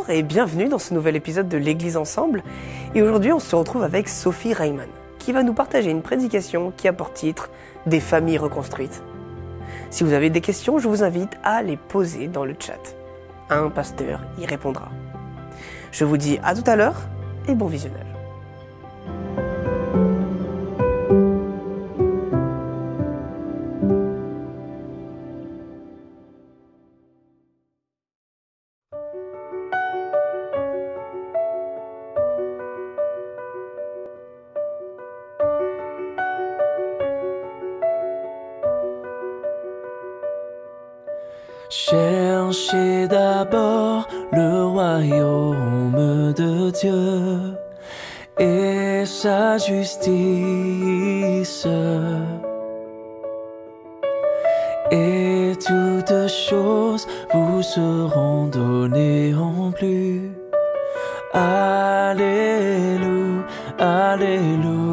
Bonjour et bienvenue dans ce nouvel épisode de l'Église Ensemble. Et aujourd'hui, on se retrouve avec Sophie Reimann, qui va nous partager une prédication qui a pour titre « Des familles reconstruites ». Si vous avez des questions, je vous invite à les poser dans le chat. Un pasteur y répondra. Je vous dis à tout à l'heure et bon visionnage. Cherchez d'abord le royaume de Dieu et sa justice, et toutes choses vous seront données en plus. Alléluia, alléluia.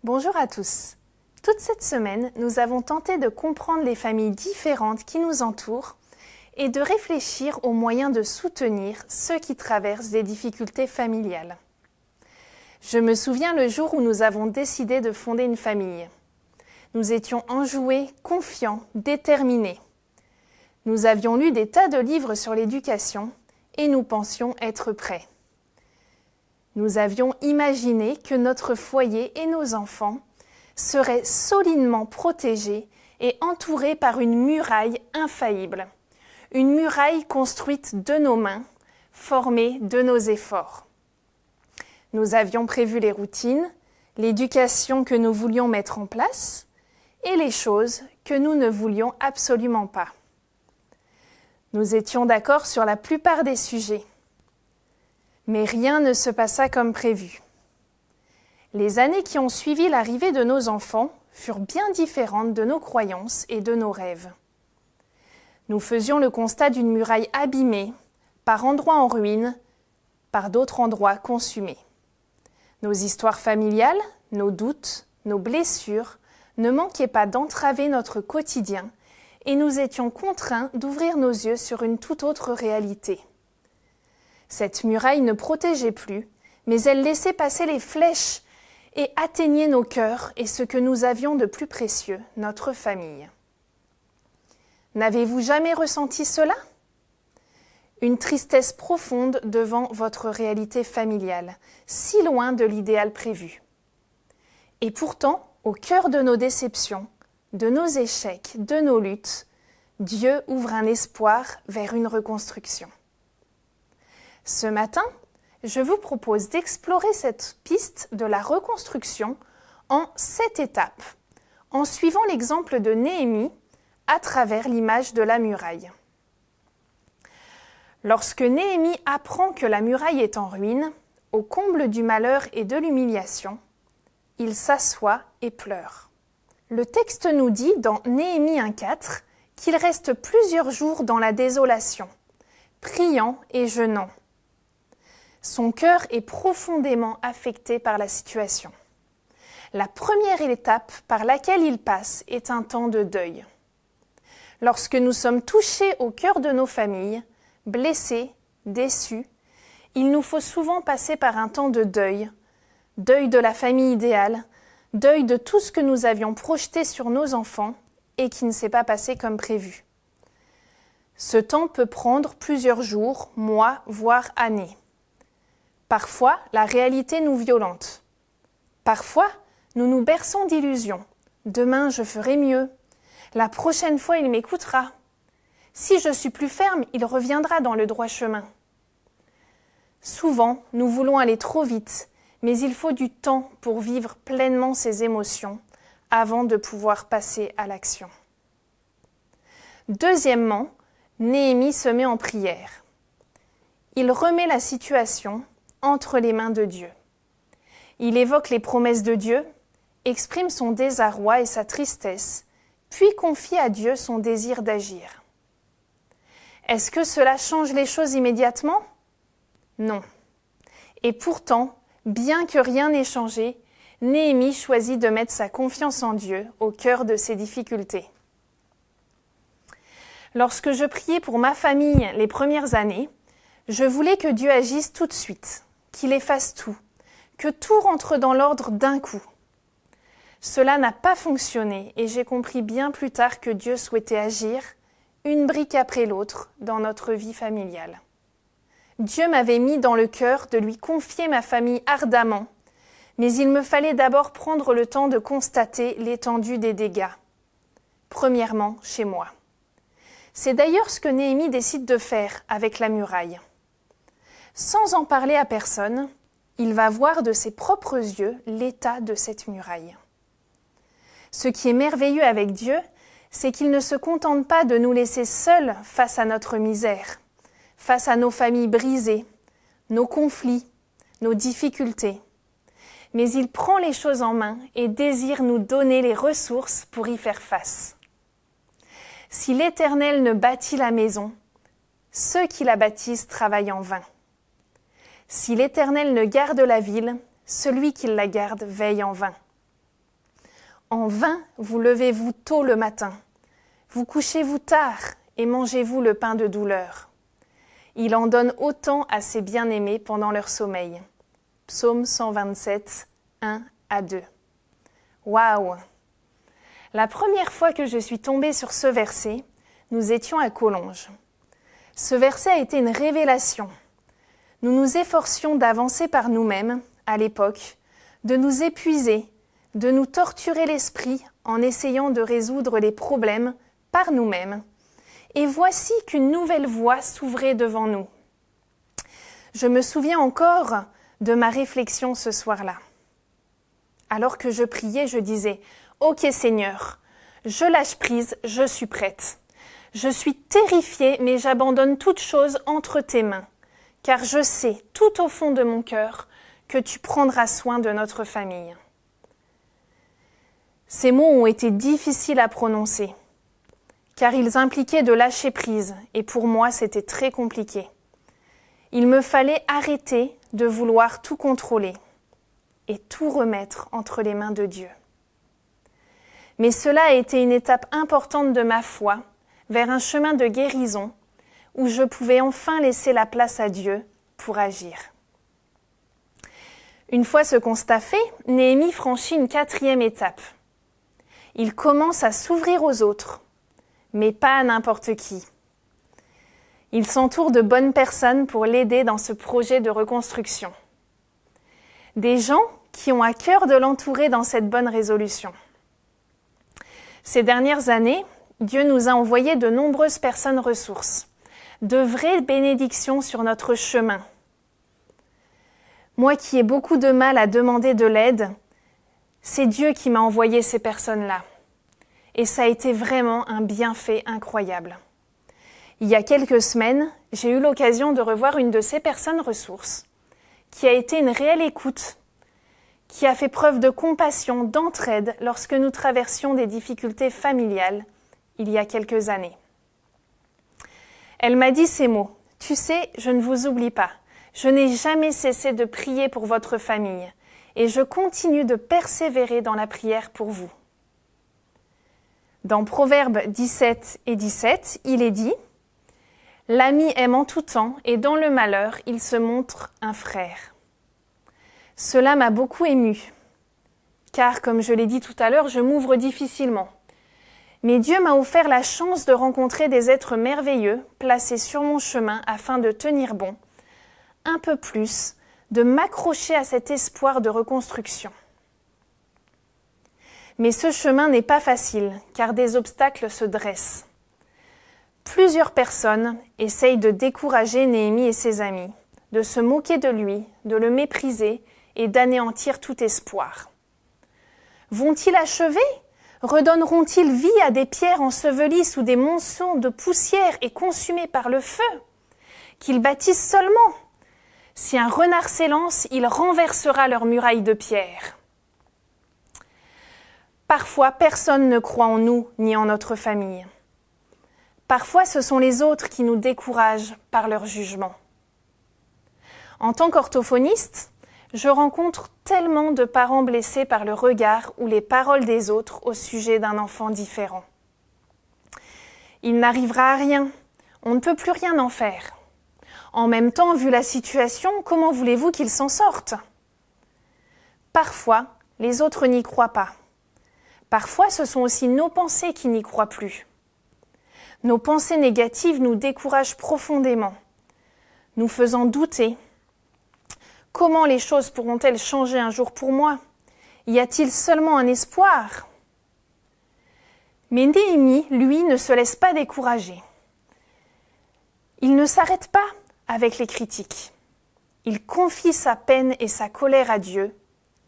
Bonjour à tous. Toute cette semaine, nous avons tenté de comprendre les familles différentes qui nous entourent et de réfléchir aux moyens de soutenir ceux qui traversent des difficultés familiales. Je me souviens le jour où nous avons décidé de fonder une famille. Nous étions enjoués, confiants, déterminés. Nous avions lu des tas de livres sur l'éducation et nous pensions être prêts. Nous avions imaginé que notre foyer et nos enfants seraient solidement protégés et entourés par une muraille infaillible. Une muraille construite de nos mains, formée de nos efforts. Nous avions prévu les routines, l'éducation que nous voulions mettre en place et les choses que nous ne voulions absolument pas. Nous étions d'accord sur la plupart des sujets. Mais rien ne se passa comme prévu. Les années qui ont suivi l'arrivée de nos enfants furent bien différentes de nos croyances et de nos rêves. Nous faisions le constat d'une muraille abîmée, par endroits en ruine, par d'autres endroits consumés. Nos histoires familiales, nos doutes, nos blessures ne manquaient pas d'entraver notre quotidien et nous étions contraints d'ouvrir nos yeux sur une toute autre réalité. Cette muraille ne protégeait plus, mais elle laissait passer les flèches et atteignait nos cœurs et ce que nous avions de plus précieux, notre famille. N'avez-vous jamais ressenti cela ? Une tristesse profonde devant votre réalité familiale, si loin de l'idéal prévu. Et pourtant, au cœur de nos déceptions, de nos échecs, de nos luttes, Dieu ouvre un espoir vers une reconstruction. Ce matin, je vous propose d'explorer cette piste de la reconstruction en 7 étapes, en suivant l'exemple de Néhémie à travers l'image de la muraille. Lorsque Néhémie apprend que la muraille est en ruine, au comble du malheur et de l'humiliation, il s'assoit et pleure. Le texte nous dit dans Néhémie 1,4 qu'il reste plusieurs jours dans la désolation, priant et jeûnant. Son cœur est profondément affecté par la situation. La première étape par laquelle il passe est un temps de deuil. Lorsque nous sommes touchés au cœur de nos familles, blessés, déçus, il nous faut souvent passer par un temps de deuil, deuil de la famille idéale, deuil de tout ce que nous avions projeté sur nos enfants et qui ne s'est pas passé comme prévu. Ce temps peut prendre plusieurs jours, mois, voire années. Parfois, la réalité nous violente. Parfois, nous nous berçons d'illusions. Demain, je ferai mieux. La prochaine fois, il m'écoutera. Si je suis plus ferme, il reviendra dans le droit chemin. Souvent, nous voulons aller trop vite, mais il faut du temps pour vivre pleinement ces émotions avant de pouvoir passer à l'action. Deuxièmement, Néhémie se met en prière. Il remet la situation entre les mains de Dieu. Il évoque les promesses de Dieu, exprime son désarroi et sa tristesse, puis confie à Dieu son désir d'agir. Est-ce que cela change les choses immédiatement ? Non. Et pourtant, bien que rien n'ait changé, Néhémie choisit de mettre sa confiance en Dieu au cœur de ses difficultés. Lorsque je priais pour ma famille les premières années, je voulais que Dieu agisse tout de suite, qu'il efface tout, que tout rentre dans l'ordre d'un coup. Cela n'a pas fonctionné et j'ai compris bien plus tard que Dieu souhaitait agir, une brique après l'autre, dans notre vie familiale. Dieu m'avait mis dans le cœur de lui confier ma famille ardemment, mais il me fallait d'abord prendre le temps de constater l'étendue des dégâts. Premièrement, chez moi. C'est d'ailleurs ce que Néhémie décide de faire avec la muraille. Sans en parler à personne, il va voir de ses propres yeux l'état de cette muraille. Ce qui est merveilleux avec Dieu, c'est qu'il ne se contente pas de nous laisser seuls face à notre misère, face à nos familles brisées, nos conflits, nos difficultés. Mais il prend les choses en main et désire nous donner les ressources pour y faire face. Si l'Éternel ne bâtit la maison, ceux qui la bâtissent travaillent en vain. Si l'Éternel ne garde la ville, celui qui la garde veille en vain. En vain, vous levez-vous tôt le matin, vous couchez-vous tard et mangez-vous le pain de douleur. Il en donne autant à ses bien-aimés pendant leur sommeil. Psaume 127, 1 à 2. Waouh! La première fois que je suis tombée sur ce verset, nous étions à Collonges. Ce verset a été une révélation. Nous nous efforcions d'avancer par nous-mêmes, à l'époque, de nous épuiser, de nous torturer l'esprit en essayant de résoudre les problèmes par nous-mêmes. Et voici qu'une nouvelle voie s'ouvrait devant nous. Je me souviens encore de ma réflexion ce soir-là. Alors que je priais, je disais « Ok Seigneur, je lâche prise, je suis prête. Je suis terrifiée, mais j'abandonne toute chose entre tes mains, car je sais, tout au fond de mon cœur, que tu prendras soin de notre famille. » Ces mots ont été difficiles à prononcer, car ils impliquaient de lâcher prise, et pour moi c'était très compliqué. Il me fallait arrêter de vouloir tout contrôler et tout remettre entre les mains de Dieu. Mais cela a été une étape importante de ma foi vers un chemin de guérison où je pouvais enfin laisser la place à Dieu pour agir. Une fois ce constat fait, Néhémie franchit une 4e étape. Il commence à s'ouvrir aux autres, mais pas à n'importe qui. Il s'entoure de bonnes personnes pour l'aider dans ce projet de reconstruction. Des gens qui ont à cœur de l'entourer dans cette bonne résolution. Ces dernières années, Dieu nous a envoyé de nombreuses personnes ressources, de vraies bénédictions sur notre chemin. Moi qui ai beaucoup de mal à demander de l'aide, c'est Dieu qui m'a envoyé ces personnes-là. Et ça a été vraiment un bienfait incroyable. Il y a quelques semaines, j'ai eu l'occasion de revoir une de ces personnes ressources, qui a été une réelle écoute, qui a fait preuve de compassion, d'entraide lorsque nous traversions des difficultés familiales il y a quelques années. Elle m'a dit ces mots: « Tu sais, je ne vous oublie pas. Je n'ai jamais cessé de prier pour votre famille et je continue de persévérer dans la prière pour vous. » Dans Proverbes 17 et 17, il est dit « L'ami aime en tout temps et dans le malheur, il se montre un frère. » Cela m'a beaucoup émue, car comme je l'ai dit tout à l'heure, je m'ouvre difficilement. Mais Dieu m'a offert la chance de rencontrer des êtres merveilleux placés sur mon chemin afin de tenir bon, un peu plus, de m'accrocher à cet espoir de reconstruction. Mais ce chemin n'est pas facile, car des obstacles se dressent. Plusieurs personnes essayent de décourager Néhémie et ses amis, de se moquer de lui, de le mépriser et d'anéantir tout espoir. Vont-ils achever ? Redonneront-ils vie à des pierres ensevelies sous des monceaux de poussière et consumées par le feu ? Qu'ils bâtissent seulement. Si un renard s'élance, il renversera leurs murailles de pierre. Parfois, personne ne croit en nous ni en notre famille. Parfois, ce sont les autres qui nous découragent par leur jugement. En tant qu'orthophoniste, je rencontre tellement de parents blessés par le regard ou les paroles des autres au sujet d'un enfant différent. Il n'arrivera à rien, on ne peut plus rien en faire. En même temps, vu la situation, comment voulez-vous qu'ils s'en sortent ? Parfois, les autres n'y croient pas. Parfois, ce sont aussi nos pensées qui n'y croient plus. Nos pensées négatives nous découragent profondément, nous faisant douter. Comment les choses pourront-elles changer un jour pour moi ? Y a-t-il seulement un espoir ? Mais Néhémie, lui, ne se laisse pas décourager. Il ne s'arrête pas avec les critiques. Il confie sa peine et sa colère à Dieu,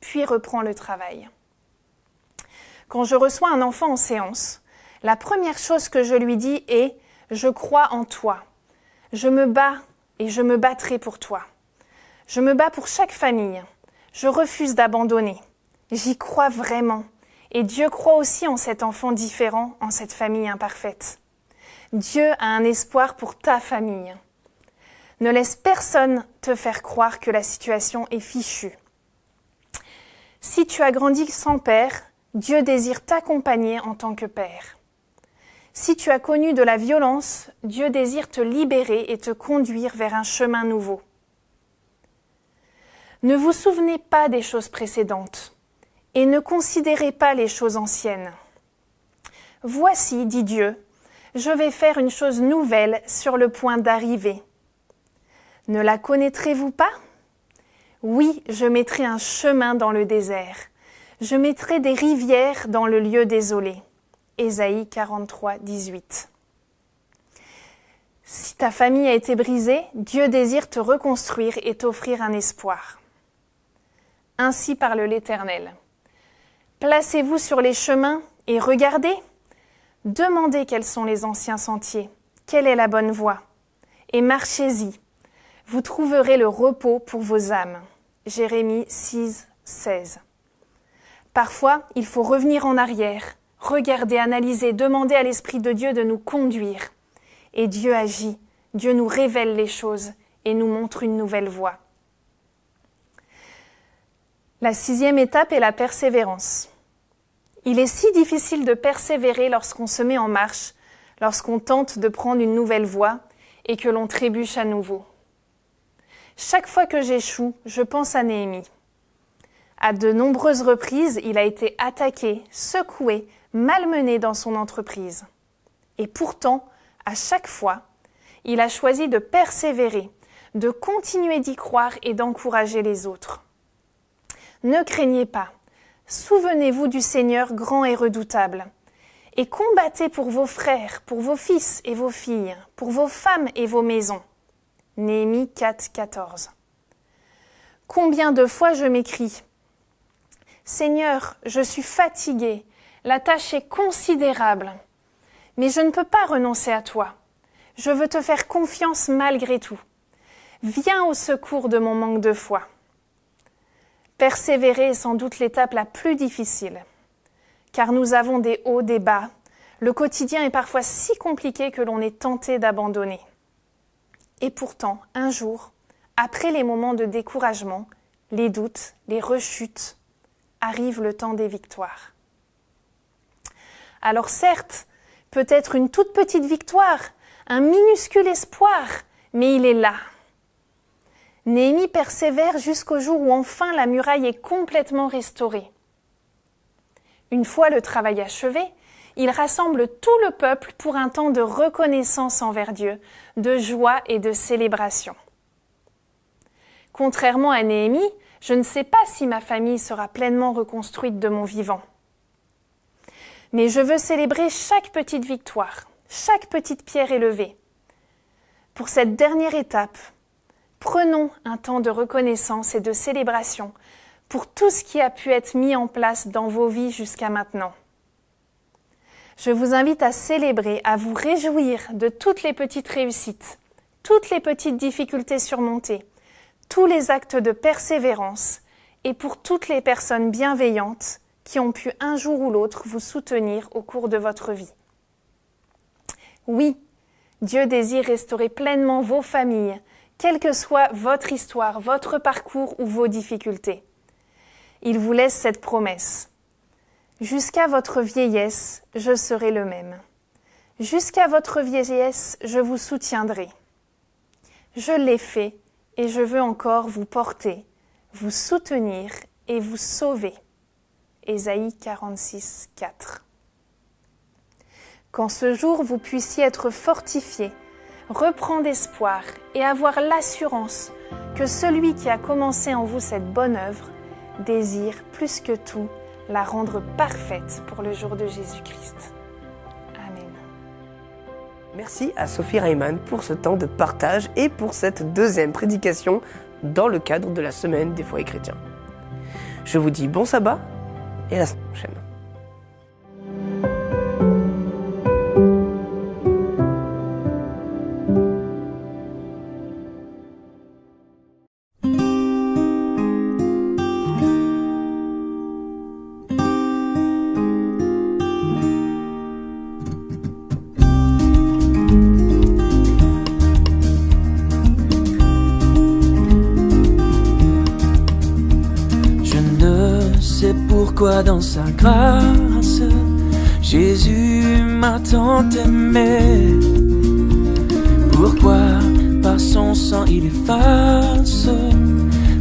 puis reprend le travail. Quand je reçois un enfant en séance, la première chose que je lui dis est « Je crois en toi. Je me bats et je me battrai pour toi. Je me bats pour chaque famille. Je refuse d'abandonner. J'y crois vraiment. Et Dieu croit aussi en cet enfant différent, en cette famille imparfaite. Dieu a un espoir pour ta famille. Ne laisse personne te faire croire que la situation est fichue. Si tu as grandi sans père, Dieu désire t'accompagner en tant que père. Si tu as connu de la violence, Dieu désire te libérer et te conduire vers un chemin nouveau. Ne vous souvenez pas des choses précédentes et ne considérez pas les choses anciennes. Voici, dit Dieu, je vais faire une chose nouvelle sur le point d'arriver. Ne la connaîtrez-vous pas ? Oui, je mettrai un chemin dans le désert. Je mettrai des rivières dans le lieu désolé. Ésaïe 43, 18. Si ta famille a été brisée, Dieu désire te reconstruire et t'offrir un espoir. Ainsi parle l'Éternel. Placez-vous sur les chemins et regardez. Demandez quels sont les anciens sentiers, quelle est la bonne voie, et marchez-y. Vous trouverez le repos pour vos âmes. Jérémie 6, 16. Parfois, il faut revenir en arrière, regarder, analyser, demander à l'Esprit de Dieu de nous conduire. Et Dieu agit, Dieu nous révèle les choses et nous montre une nouvelle voie. La 6e étape est la persévérance. Il est si difficile de persévérer lorsqu'on se met en marche, lorsqu'on tente de prendre une nouvelle voie et que l'on trébuche à nouveau. Chaque fois que j'échoue, je pense à Néhémie. À de nombreuses reprises, il a été attaqué, secoué, malmené dans son entreprise. Et pourtant, à chaque fois, il a choisi de persévérer, de continuer d'y croire et d'encourager les autres. Ne craignez pas, souvenez-vous du Seigneur grand et redoutable, et combattez pour vos frères, pour vos fils et vos filles, pour vos femmes et vos maisons. Néhémie 4, 14. Combien de fois je m'écrie « Seigneur, je suis fatigué, la tâche est considérable, mais je ne peux pas renoncer à toi. Je veux te faire confiance malgré tout. Viens au secours de mon manque de foi. » Persévérer est sans doute l'étape la plus difficile, car nous avons des hauts, des bas. Le quotidien est parfois si compliqué que l'on est tenté d'abandonner. Et pourtant, un jour, après les moments de découragement, les doutes, les rechutes, arrive le temps des victoires. Alors certes, peut-être une toute petite victoire, un minuscule espoir, mais il est là. Néhémie persévère jusqu'au jour où enfin la muraille est complètement restaurée. Une fois le travail achevé, il rassemble tout le peuple pour un temps de reconnaissance envers Dieu, de joie et de célébration. Contrairement à Néhémie, je ne sais pas si ma famille sera pleinement reconstruite de mon vivant. Mais je veux célébrer chaque petite victoire, chaque petite pierre élevée. Pour cette dernière étape, prenons un temps de reconnaissance et de célébration pour tout ce qui a pu être mis en place dans vos vies jusqu'à maintenant. Je vous invite à célébrer, à vous réjouir de toutes les petites réussites, toutes les petites difficultés surmontées, tous les actes de persévérance et pour toutes les personnes bienveillantes qui ont pu un jour ou l'autre vous soutenir au cours de votre vie. Oui, Dieu désire restaurer pleinement vos familles, quelle que soit votre histoire, votre parcours ou vos difficultés. Il vous laisse cette promesse. Jusqu'à votre vieillesse, je serai le même. Jusqu'à votre vieillesse, je vous soutiendrai. Je l'ai fait et je veux encore vous porter, vous soutenir et vous sauver. Ésaïe 46, 4. Qu'en ce jour vous puissiez être fortifiés, reprendre espoir et avoir l'assurance que celui qui a commencé en vous cette bonne œuvre désire plus que tout la rendre parfaite pour le jour de Jésus-Christ. Amen. Merci à Sophie Reimann pour ce temps de partage et pour cette deuxième prédication dans le cadre de la semaine des foyers chrétiens. Je vous dis bon sabbat et à la semaine prochaine. Pourquoi dans sa grâce Jésus m'a tant aimé? Pourquoi par son sang il efface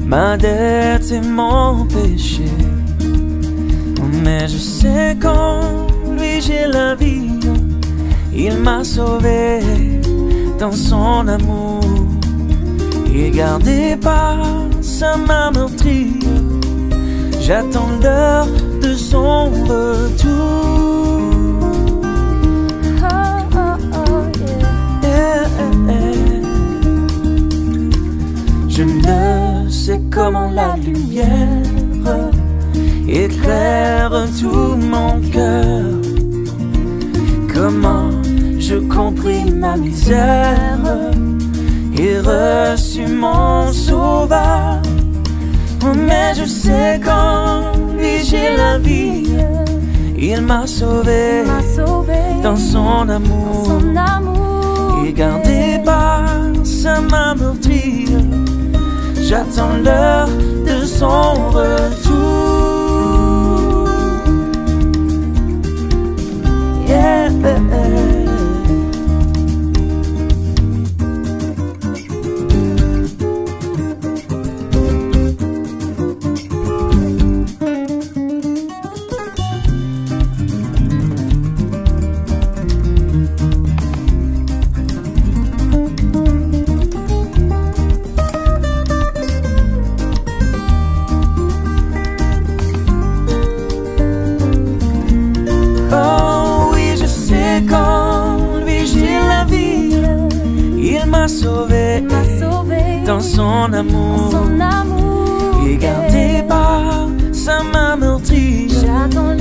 ma dette et mon péché? Mais je sais qu'en lui j'ai la vie, il m'a sauvé dans son amour et gardé par sa main meurtrie. J'attends l'heure de son retour. Oh, oh, oh, yeah. Je ne sais comment la lumière éclaire tout mon cœur. Comment je compris ma misère et reçu mon sauveur. Oh, mais je sais qu'en lui j'ai la vie. Il m'a sauvé dans son amour. Et gardé par sa main meurtrie, j'attends l'heure de son retour. Yeah. Sauvé dans son amour, et gardé par sa main meurtrie. J'attends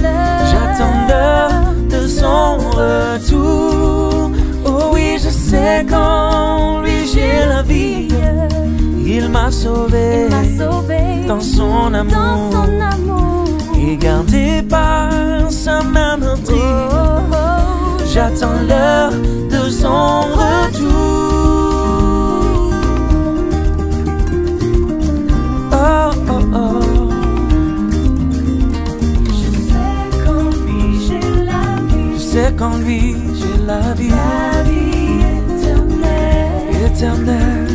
l'heure de son retour. Oh oui, je sais qu'en lui j'ai la vie. Il m'a sauvé dans son amour, et gardé par sa main meurtrie. J'attends l'heure de son retour. Qu'en lui j'ai la vie, éternelle.